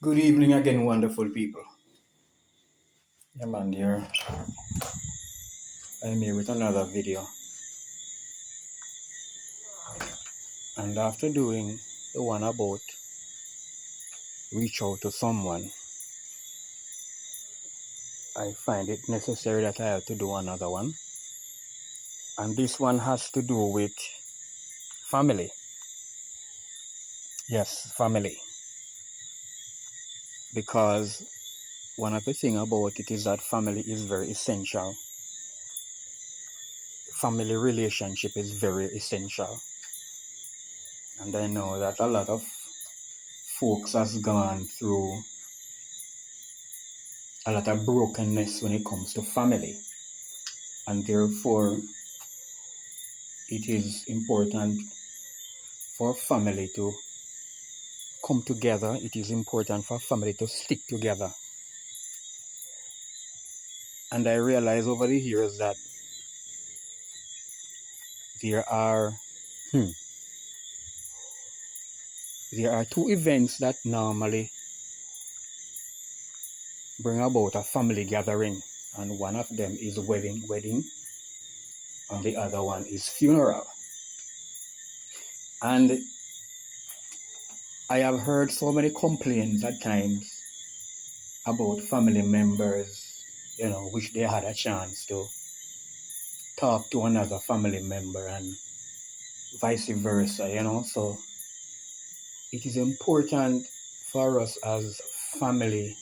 Good evening again, wonderful people. Yeah, man, here I'm here with another video. And after doing the one about reach out to someone, I find it necessary that I have to do another one. And this one has to do with family. Yes, family. Because one of the things about it is that family is very essential. Family relationship is very essential. And I know that a lot of folks has gone through a lot of brokenness when it comes to family, and therefore it is important for family to come together. It is important for family to stick together. And I realize over the years that there are two events that normally bring about a family gathering, and one of them is wedding, and the other one is funeral. And I have heard so many complaints at times about family members, which they had a chance to talk to another family member and vice versa, So it is important for us as family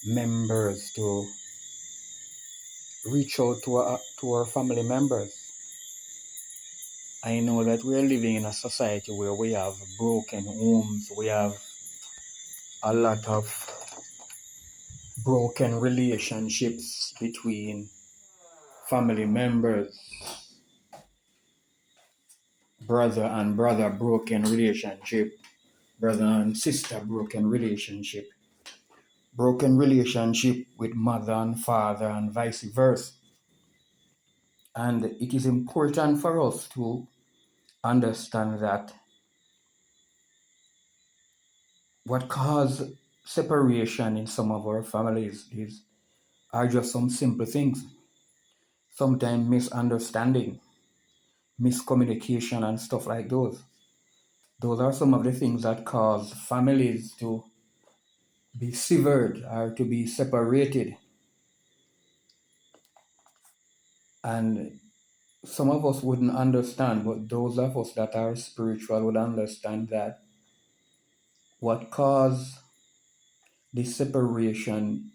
members to reach out to our family members. I know that we're living in a society where we have broken homes, we have a lot of broken relationships between family members, brother and brother broken relationship, brother and sister broken relationship with mother and father, and vice versa. And it is important for us to understand that what causes separation in some of our families are just some simple things. Sometimes misunderstanding, miscommunication, and stuff like those. Those are some of the things that cause families to be severed or to be separated. And some of us wouldn't understand, but those of us that are spiritual would understand that what caused this separation,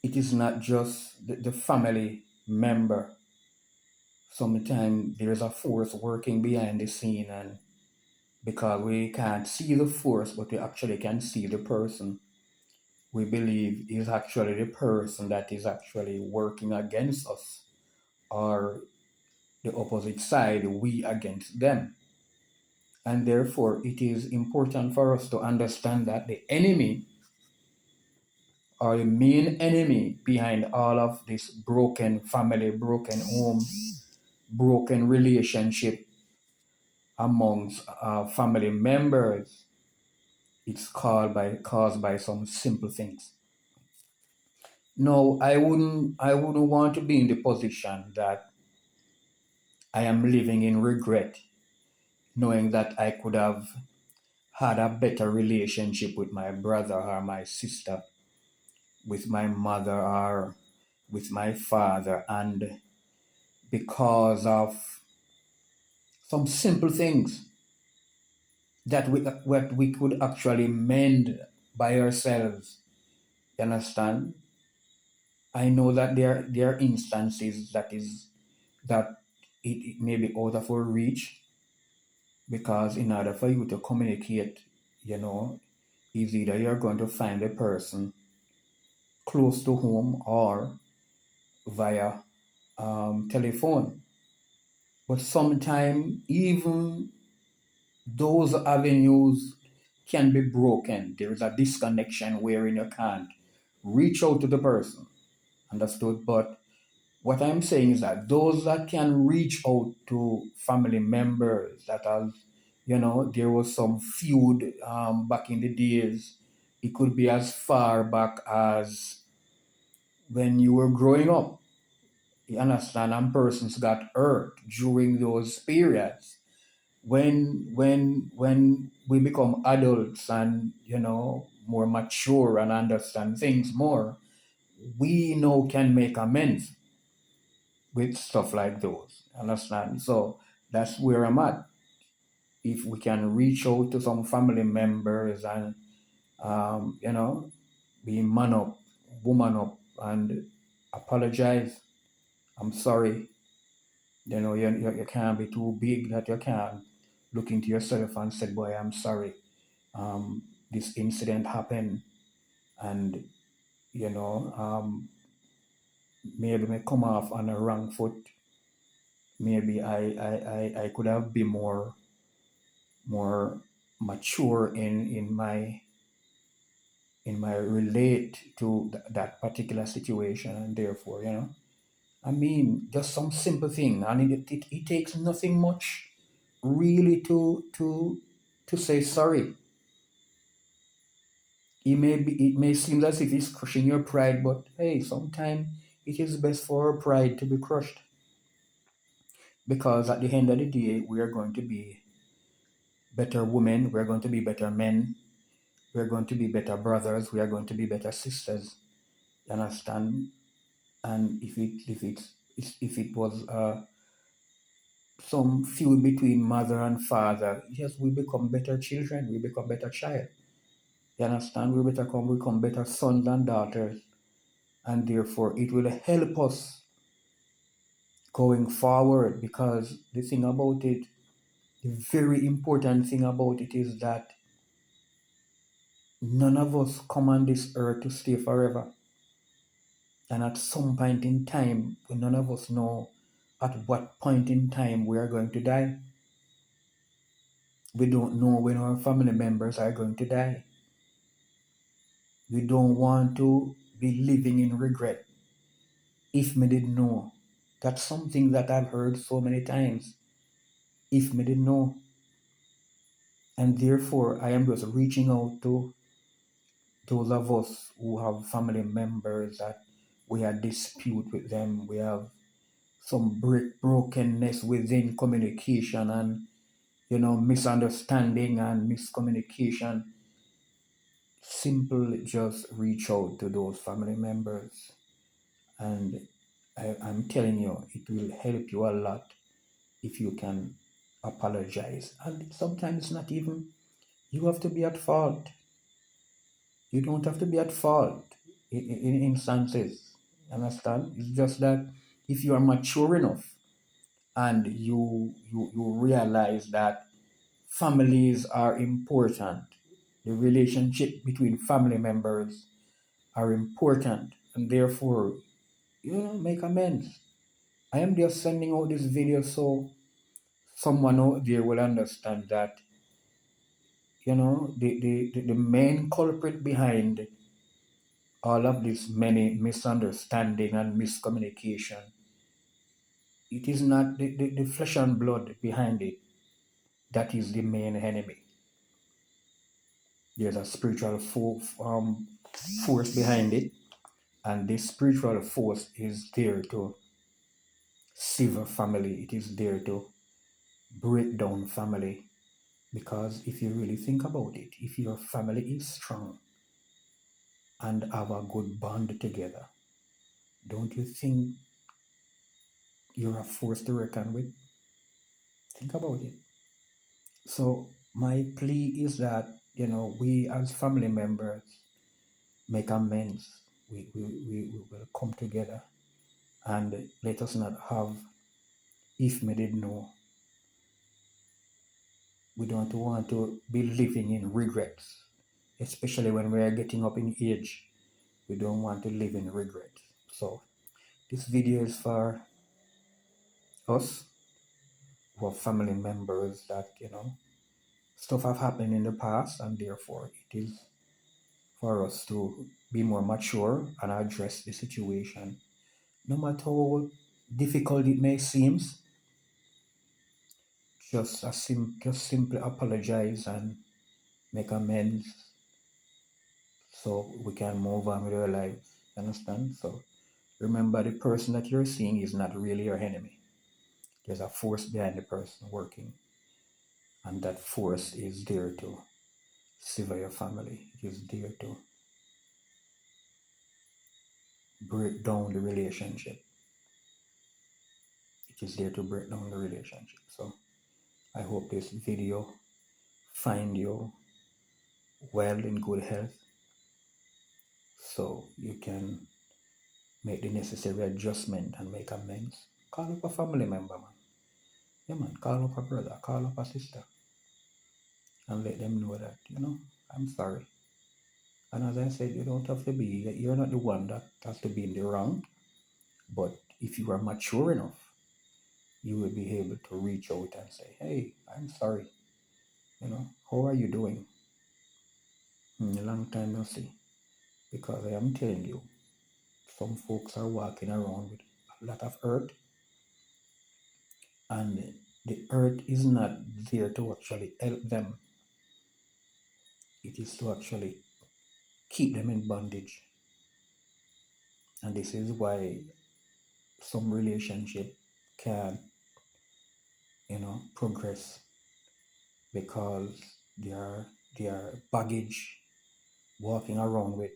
it is not just the family member. Sometimes there's a force working behind the scene, and because we can't see the force, but we actually can see the person, we believe is actually the person that is actually working against us, or the opposite side, we against them. And therefore, it is important for us to understand that the enemy, or the main enemy behind all of this broken family, broken home, broken relationship amongst family members, it's caused by some simple things. No, I wouldn't want to be in the position that I am living in regret, knowing that I could have had a better relationship with my brother or my sister, with my mother or with my father, and because of some simple things that what we could actually mend by ourselves. You understand? I know that there are instances that it may be out of our reach, because in order for you to communicate, is either you're going to find a person close to home or via telephone. But sometimes even those avenues can be broken. There is a disconnection wherein you can't reach out to the person. Understood? But what I'm saying is that those that can reach out to family members that have, there was some feud back in the days It could be as far back as when you were growing up. You understand? And persons got hurt during those periods. When we become adults and more mature and understand things more, we now can make amends with stuff like those. Understand? So that's where I'm at. If we can reach out to some family members and be man up, woman up, and apologize. I'm sorry. You can't be too big that you can't look into yourself and say, boy, I'm sorry. This incident happened, and maybe may come off on a wrong foot. Maybe I could have been more mature in my relate to that particular situation, and therefore, I mean, just some simple thing, and it takes nothing much really to say sorry. It may seem as if it's crushing your pride, but hey, sometimes it is best for our pride to be crushed, because at the end of the day, we are going to be better women, we're going to be better men, we're going to be better brothers, we are going to be better sisters. You understand? And if it was some feud between mother and father, yes, we become better children, we become better child. You understand? We become better sons and daughters, and therefore it will help us going forward. Because the thing about it, the very important thing about it is that none of us come on this earth to stay forever. And at some point in time, none of us know at what point in time we are going to die. We don't know when our family members are going to die. We don't want to be living in regret. If me did know. That's something that I've heard so many times. If me did know. And therefore, I am just reaching out to those of us who have family members that we have dispute with them. We have some brokenness within communication and misunderstanding and miscommunication. Simple, just reach out to those family members, and I'm telling you, it will help you a lot if you can apologize. And sometimes it's not even you have to be at fault. You don't have to be at fault in instances. Understand? It's just that if you are mature enough and you realize that families are important, the relationship between family members are important, and therefore make amends. I am just sending out this video so someone out there will understand that the main culprit behind all of this many misunderstanding and miscommunication, it is not the flesh and blood behind it that is the main enemy. There's a spiritual force behind it, and this spiritual force is there to sever family. It is there to break down family. Because if you really think about it, if your family is strong and have a good bond together, don't you think you're a force to reckon with? Think about it. So my plea is that we as family members make amends. We will come together, and let us not have if me did know. We don't want to be living in regrets, especially when we are getting up in age. We don't want to live in regret. So this video is for us who have family members that stuff have happened in the past, and therefore it is for us to be more mature and address the situation. No matter how difficult it may seem, just simply apologize and make amends. so we can move on with our life. Understand? So remember, the person that you're seeing is not really your enemy. There's a force behind the person working, and that force is there to sever your family. It is there to break down the relationship. It is there to break down the relationship. So I hope this video find you well in good health, so you can make the necessary adjustment and make amends. Call up a family member, man. Yeah, man. Call up a brother, call up a sister, and let them know that, I'm sorry. And as I said, you don't have to be, you're not the one that has to be in the wrong. But if you are mature enough, you will be able to reach out and say, hey, I'm sorry. How are you doing? A long time no see. Because I am telling you, some folks are walking around with a lot of hurt, and the hurt is not there to actually help them. It is to actually keep them in bondage. And this is why some relationship can, progress, because they are baggage walking around with.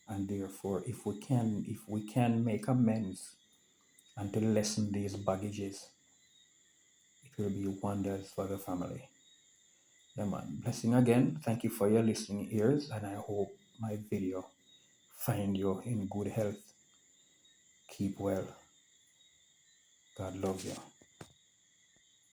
And therefore, if we can make amends and to lessen these baggages, it will be wonders for the family. Yeah, man. Blessing again. Thank you for your listening ears, and I hope my video find you in good health. Keep well. God love you.